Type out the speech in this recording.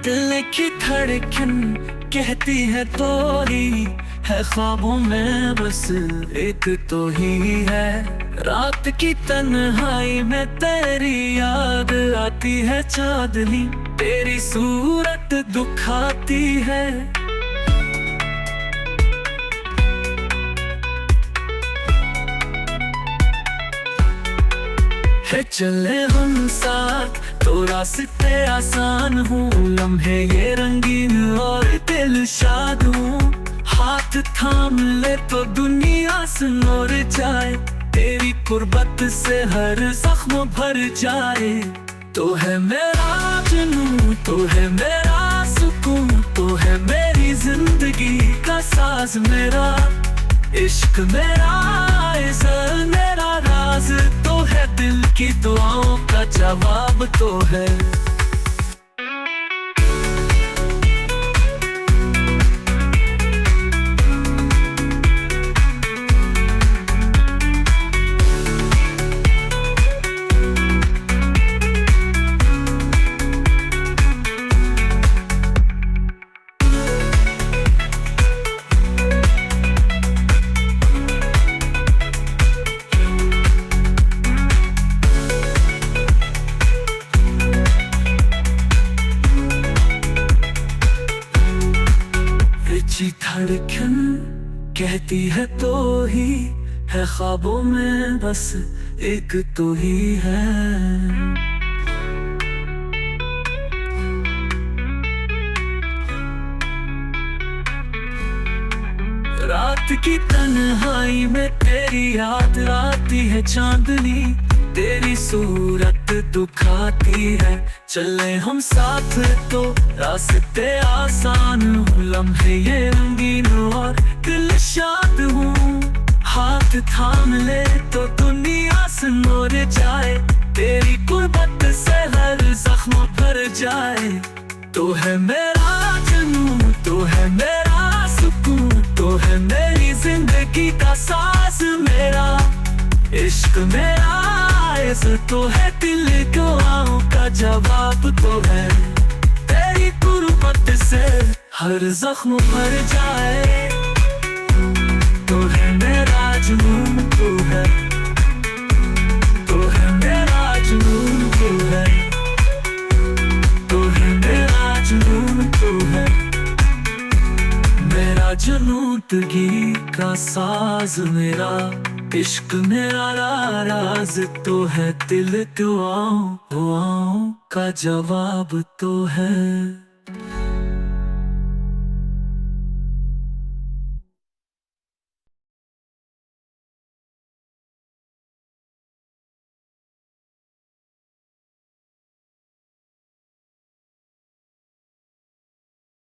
दिल की धड़कन कहती है तोरी है, ख्वाबों में बस एक तो ही है। रात की तन्हाई में तेरी याद आती है, चांदनी तेरी सूरत दुखाती है। चले हम साथ तो रास्ते आसान हूँ, लम्हे ये रंगीन और दिल शाद हूँ। हाथ थाम ले तो दुनिया सुनोर जाए, तेरी कुर्बत से हर जख्म भर जाए। तो है मेरा जुनून, तो है मेरा सुकून, तो है मेरी जिंदगी का साज मेरा। इश्क मेरा इज़्ज़त मेरा राज तो है, दिल की दुआओं का जवाब तो है। धड़कन कहती है तो ही है, ख्वाबों में बस एक तो ही है। रात की तन्हाई में तेरी याद आती है, चांदनी तेरी सूरत दुखाती है। चले हम साथ तो रास्ते आसान हूँ, लम्हे ये रंगीन और दिल शाद हूँ। हाथ थाम ले तो दुनिया सुनोर जाए, तेरी कुर्बत से हर जख्म भर जाए। तो है मेरा जुनून, तो है मेरा सुकून, तो है मेरी जिंदगी का साज मेरा। इश्क मेरा इज़्ज़त तो है, दिल दुआओं का जवाब तो है। तेरी कुर्बत से हर जख्म भर जाए। तो है मेरा जुनून तू है, तो है मेरा जुनून तू है, तो है मेरा जुनून तू है। मेरा जुनून जिंदगी का साज मेरा। इश्क मेरा राज तो है, दिल दुआओं का जवाब तो है।